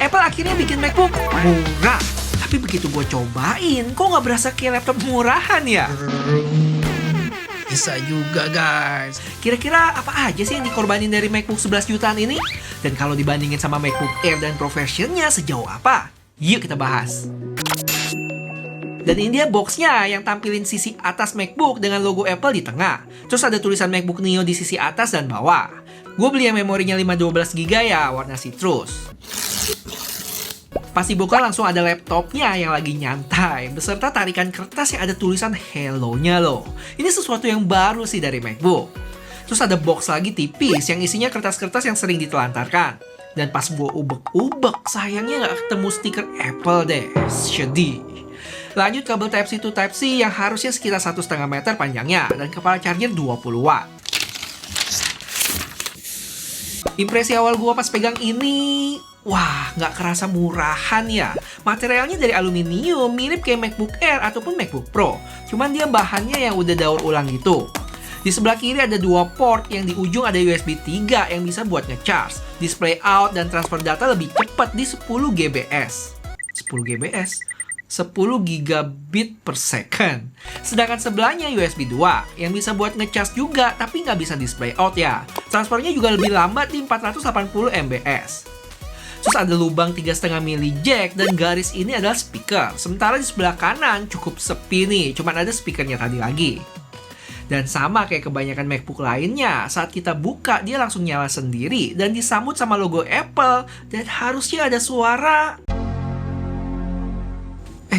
Apple akhirnya bikin MacBook murah. Tapi begitu gue cobain, kok nggak berasa kayak laptop murahan ya? Bisa juga guys. Kira-kira apa aja sih yang dikorbanin dari MacBook 11 jutaan ini? Dan kalau dibandingin sama MacBook Air dan Pro versionnya sejauh apa? Yuk kita bahas. Dan ini dia boxnya yang tampilin sisi atas MacBook dengan logo Apple di tengah. Terus ada tulisan MacBook Neo di sisi atas dan bawah. Gue beli yang memorinya 512GB ya, warna citrus. Pas dibuka langsung ada laptopnya yang lagi nyantai, beserta tarikan kertas yang ada tulisan Hello-nya loh. Ini sesuatu yang baru sih dari MacBook. Terus ada box lagi tipis yang isinya kertas-kertas yang sering ditelantarkan. Dan pas gue ubek-ubek, sayangnya nggak ketemu stiker Apple deh. Sedih. Lanjut kabel Type-C to Type-C yang harusnya sekitar 1,5 meter panjangnya dan kepala charger 20 watt. Impresi awal gua pas pegang ini, wah nggak kerasa murahan ya. Materialnya dari aluminium, mirip kayak MacBook Air ataupun MacBook Pro. Cuman dia bahannya yang udah daur ulang gitu. Di sebelah kiri ada dua port, yang di ujung ada USB 3 yang bisa buat nge-charge. Display out dan transfer data lebih cepat di 10 gbps. 10 gbps? 10 gigabit per second. Sedangkan sebelahnya USB 2 yang bisa buat ngecas juga tapi nggak bisa display out ya. Transfernya juga lebih lambat di 480 mbps. Terus ada lubang 3,5 mili jack dan garis ini adalah speaker. Sementara di sebelah kanan cukup sepi nih, cuman ada speakernya tadi lagi. Dan sama kayak kebanyakan MacBook lainnya, saat kita buka dia langsung nyala sendiri dan disambut sama logo Apple dan harusnya ada suara.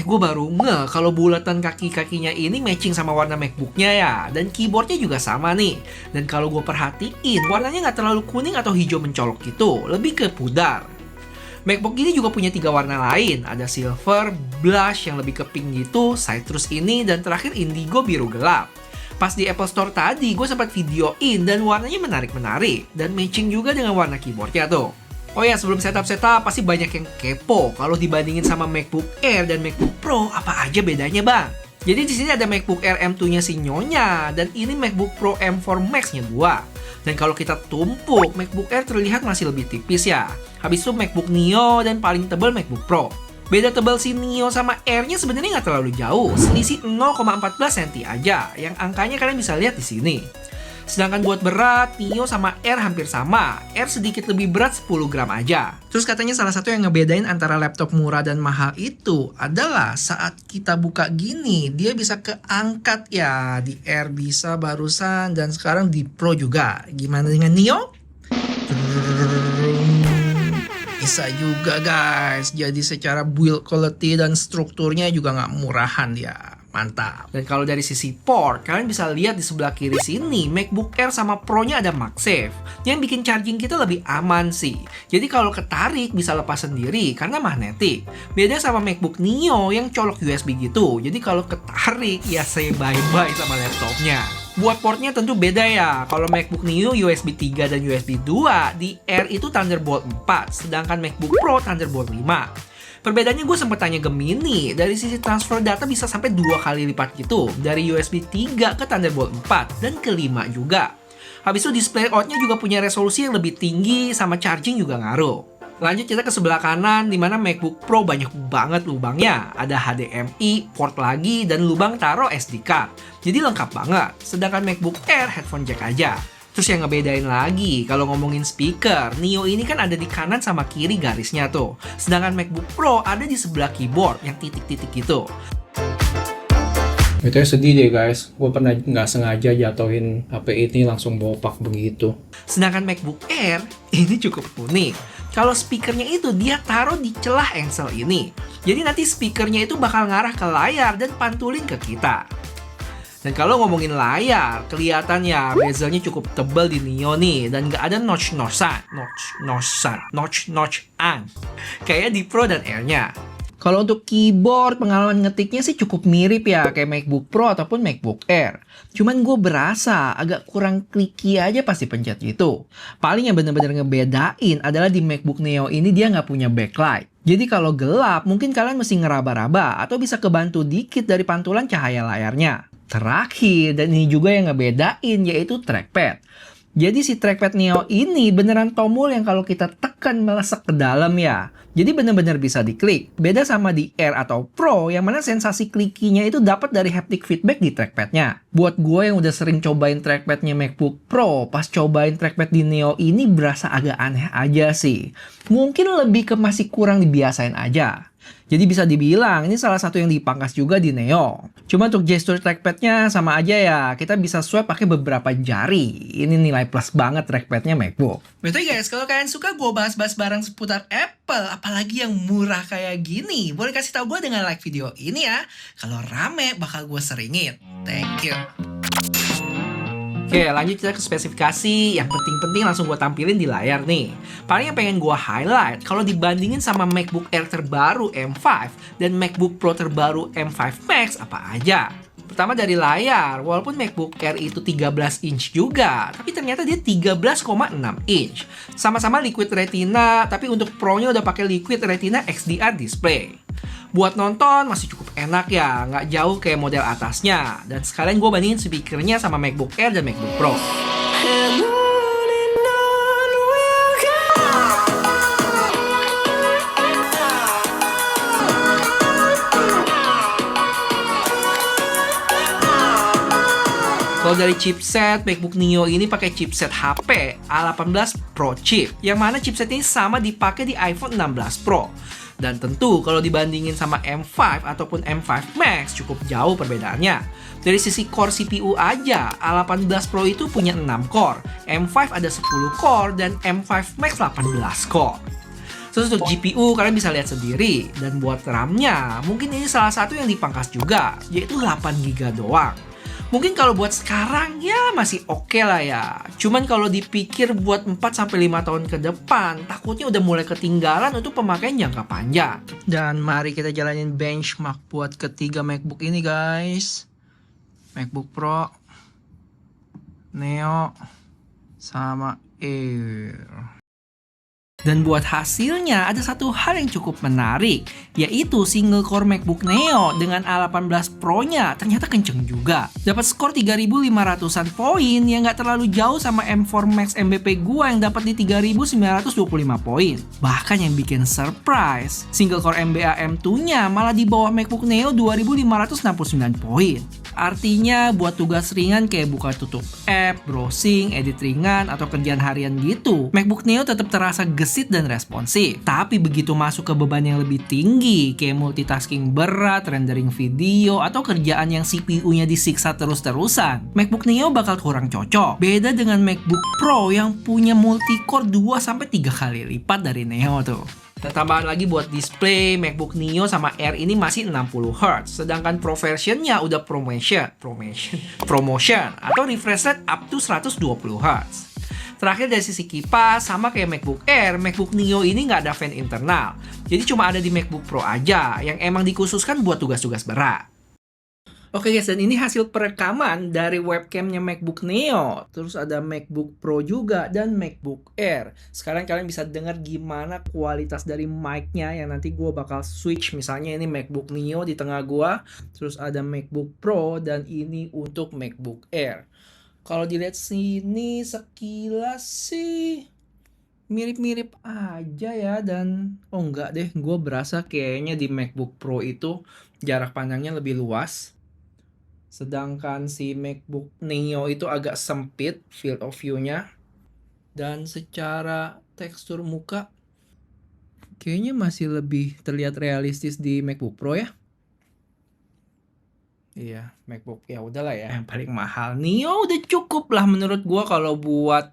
Gue baru ngeh kalau bulatan kaki-kakinya ini matching sama warna MacBooknya ya. Dan keyboardnya juga sama nih. Dan kalau gue perhatiin, warnanya nggak terlalu kuning atau hijau mencolok gitu. Lebih ke pudar. MacBook ini juga punya 3 warna lain. Ada silver, blush yang lebih ke pink gitu, citrus ini, dan terakhir indigo biru gelap. Pas di Apple Store tadi, gue sempat videoin dan warnanya menarik-menarik. Dan matching juga dengan warna keyboardnya tuh. Oh ya, sebelum setup pasti banyak yang kepo kalau dibandingin sama MacBook Air dan MacBook Pro, apa aja bedanya bang? Jadi di sini ada MacBook Air M2-nya si Nyonya dan ini MacBook Pro M4 Max-nya gua. Dan kalau kita tumpuk, MacBook Air terlihat masih lebih tipis ya. Habis itu MacBook Neo dan paling tebal MacBook Pro. Beda tebal si Neo sama Air-nya sebenarnya nggak terlalu jauh, selisih 0,14 cm aja, yang angkanya kalian bisa lihat di sini. Sedangkan buat berat, Neo sama Air hampir sama. Air sedikit lebih berat 10 gram aja. Terus katanya salah satu yang ngebedain antara laptop murah dan mahal itu adalah saat kita buka gini, dia bisa keangkat ya. Di Air bisa barusan dan sekarang di Pro juga. Gimana dengan Neo? Bisa juga guys. Jadi secara build quality dan strukturnya juga nggak murahan dia. Mantap. Dan kalau dari sisi port, kalian bisa lihat di sebelah kiri sini, MacBook Air sama Pro-nya ada MagSafe, yang bikin charging kita lebih aman sih. Jadi kalau ketarik bisa lepas sendiri karena magnetik. Beda sama MacBook Neo yang colok USB gitu. Jadi kalau ketarik ya say bye-bye sama laptopnya. Buat portnya tentu beda ya. Kalau MacBook Neo USB 3 dan USB 2, di Air itu Thunderbolt 4, sedangkan MacBook Pro Thunderbolt 5. Perbedaannya gue sempat tanya Gemini, dari sisi transfer data bisa sampai 2 kali lipat gitu, dari USB 3 ke Thunderbolt 4 dan ke 5 juga. Habis itu display out-nya juga punya resolusi yang lebih tinggi, sama charging juga ngaruh. Lanjut kita ke sebelah kanan, dimana MacBook Pro banyak banget lubangnya. Ada HDMI, port lagi, dan lubang taruh SD card. Jadi lengkap banget, sedangkan MacBook Air headphone jack aja. Terus yang ngebedain lagi, kalau ngomongin speaker, Neo ini kan ada di kanan sama kiri garisnya tuh. Sedangkan MacBook Pro ada di sebelah keyboard yang titik-titik gitu. Itu sedih deh guys, gue pernah nggak sengaja jatuhin HP ini langsung bopak begitu. Sedangkan MacBook Air ini cukup unik. Kalau speakernya itu dia taruh di celah engsel ini. Jadi nanti speakernya itu bakal ngarah ke layar dan pantulin ke kita. Dan kalau ngomongin layar, kelihatan ya bezelnya cukup tebal di Neo nih. Dan nggak ada notch-an. Kayak di Pro dan Air-nya. Kalau untuk keyboard, pengalaman ngetiknya sih cukup mirip ya kayak MacBook Pro ataupun MacBook Air. Cuman gue berasa agak kurang clicky aja pas dipencet gitu. Paling yang bener-bener ngebedain adalah di MacBook Neo ini dia nggak punya backlight. Jadi kalau gelap, mungkin kalian mesti ngeraba-raba atau bisa kebantu dikit dari pantulan cahaya layarnya. Terakhir, dan ini juga yang ngebedain, yaitu trackpad. Jadi si trackpad Neo ini beneran tombol yang kalau kita tekan melesek ke dalam ya. Jadi bener-bener bisa diklik. Beda sama di Air atau Pro yang mana sensasi klikinya itu dapat dari haptic feedback di trackpadnya. Buat gue yang udah sering cobain trackpadnya MacBook Pro, pas cobain trackpad di Neo ini berasa agak aneh aja sih. Mungkin lebih ke masih kurang dibiasain aja. Jadi bisa dibilang ini salah satu yang dipangkas juga di Neo. Cuma untuk gesture trackpadnya sama aja ya. Kita bisa swipe pakai beberapa jari. Ini nilai plus banget trackpadnya MacBook. Betul guys, kalau kalian suka gue bahas-bahas barang seputar Apple, apalagi yang murah kayak gini, boleh kasih tahu gue dengan like video ini ya. Kalau rame bakal gue seringin. Thank you. Oke, lanjut kita ke spesifikasi. Yang penting-penting langsung gue tampilin di layar nih. Paling yang pengen gue highlight, kalau dibandingin sama MacBook Air terbaru M5 dan MacBook Pro terbaru M5 Max, apa aja? Pertama dari layar, walaupun MacBook Air itu 13 inch juga, tapi ternyata dia 13,6 inch. Sama-sama Liquid Retina, tapi untuk Pro-nya udah pakai Liquid Retina XDR display. Buat nonton masih cukup enak ya, nggak jauh kayak model atasnya. Dan sekalian gue bandingin speakernya sama MacBook Air dan MacBook Pro. Kalau dari chipset, MacBook Neo ini pakai chipset HP A18 Pro chip, yang mana chipset ini sama dipakai di iPhone 16 Pro. Dan tentu kalau dibandingin sama M5 ataupun M5 Max cukup jauh perbedaannya. Dari sisi core CPU aja, A18 Pro itu punya 6 core, M5 ada 10 core, dan M5 Max 18 core. Terus untuk GPU kalian bisa lihat sendiri. Dan buat RAM-nya, mungkin ini salah satu yang dipangkas juga, yaitu 8GB doang. Mungkin kalau buat sekarang ya masih oke lah ya. Cuman kalau dipikir buat 4-5 tahun ke depan, takutnya udah mulai ketinggalan untuk pemakaian jangka panjang. Dan mari kita jalanin benchmark buat ketiga MacBook ini guys. MacBook Pro, Neo, sama Air. Dan buat hasilnya ada satu hal yang cukup menarik, yaitu single core MacBook Neo dengan A18 Pro-nya ternyata kenceng juga. Dapat skor 3.500-an poin yang nggak terlalu jauh sama M4 Max MVP gua yang dapat di 3.925 poin. Bahkan yang bikin surprise, single core MBA M2-nya malah di bawah MacBook Neo 2.569 poin. Artinya buat tugas ringan kayak buka tutup app, browsing, edit ringan, atau kerjaan harian gitu, MacBook Neo tetap terasa gesit dan responsif. Tapi begitu masuk ke beban yang lebih tinggi, kayak multitasking berat, rendering video, atau kerjaan yang CPU-nya disiksa terus-terusan, MacBook Neo bakal kurang cocok. Beda dengan MacBook Pro yang punya multi-core 2-3 kali lipat dari Neo tuh. Dan tambahan lagi buat display, MacBook Neo sama Air ini masih 60Hz, sedangkan Pro versionnya udah promotion atau refresh rate up to 120Hz. Terakhir dari sisi kipas, sama kayak MacBook Air, MacBook Neo ini nggak ada fan internal. Jadi cuma ada di MacBook Pro aja, yang emang dikhususkan buat tugas-tugas berat. Oke guys, dan ini hasil perekaman dari webcamnya MacBook Neo. Terus ada MacBook Pro juga dan MacBook Air. Sekarang kalian bisa dengar gimana kualitas dari mic-nya yang nanti gue bakal switch. Misalnya ini MacBook Neo di tengah gue. Terus ada MacBook Pro dan ini untuk MacBook Air. Kalau dilihat sini sekilas sih mirip-mirip aja ya. Dan oh enggak deh, gue berasa kayaknya di MacBook Pro itu jarak pandangnya lebih luas. Sedangkan si MacBook Neo itu agak sempit field of view-nya. Dan secara tekstur muka kayaknya masih lebih terlihat realistis di MacBook Pro ya. Iya, MacBook ya udahlah ya, yang paling mahal. Neo udah cukup lah menurut gua kalau buat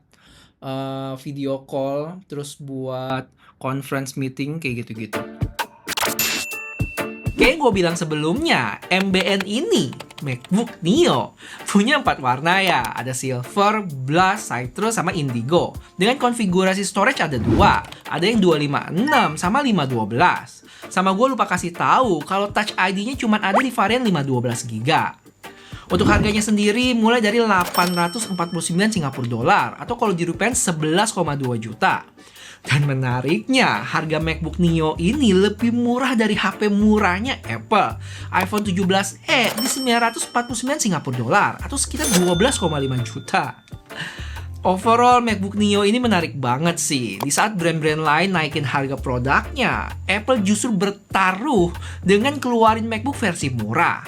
video call, terus buat conference meeting kayak gitu-gitu. Kayak gue bilang sebelumnya, MBN ini, MacBook Neo, punya 4 warna ya. Ada Silver, Blast, Citrus, sama Indigo. Dengan konfigurasi storage ada 2. Ada yang 256 sama 512. Sama gue lupa kasih tahu kalau Touch ID-nya cuma ada di varian 512GB. Untuk harganya sendiri mulai dari 849 Singapura dolar atau kalau dirupiahin 11,2 juta. Dan menariknya, harga MacBook Neo ini lebih murah dari HP murahnya Apple, iPhone 17e di 949 Singapura dolar atau sekitar 12,5 juta. Overall, MacBook Neo ini menarik banget sih. Di saat brand-brand lain naikin harga produknya, Apple justru bertaruh dengan keluarin MacBook versi murah.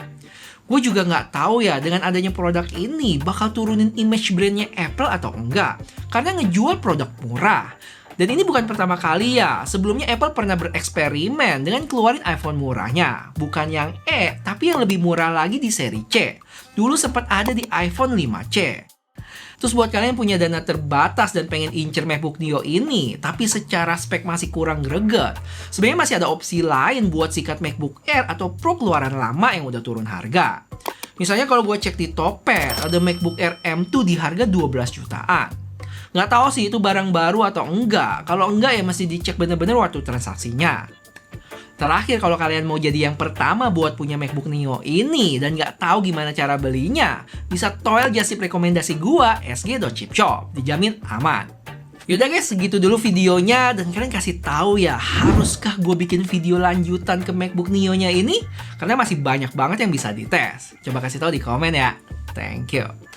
Gue juga nggak tahu ya dengan adanya produk ini bakal turunin image brandnya Apple atau enggak. Karena ngejual produk murah. Dan ini bukan pertama kali ya. Sebelumnya Apple pernah bereksperimen dengan keluarin iPhone murahnya. Bukan yang E, tapi yang lebih murah lagi di seri C. Dulu sempat ada di iPhone 5C. Terus buat kalian yang punya dana terbatas dan pengen incer MacBook Neo ini, tapi secara spek masih kurang greget, sebenarnya masih ada opsi lain buat sikat MacBook Air atau Pro keluaran lama yang udah turun harga. Misalnya kalau gue cek di Topet, ada MacBook Air M2 di harga 12 jutaan. Nggak tahu sih itu barang baru atau enggak. Kalau enggak ya mesti dicek bener-bener waktu transaksinya. Terakhir, kalau kalian mau jadi yang pertama buat punya MacBook Neo ini dan nggak tahu gimana cara belinya, bisa toel jasip rekomendasi gua, sg.chipshop. Dijamin aman. Yaudah guys, segitu dulu videonya. Dan kalian kasih tahu ya, haruskah gue bikin video lanjutan ke MacBook Neo-nya ini? Karena masih banyak banget yang bisa dites. Coba kasih tahu di komen ya. Thank you.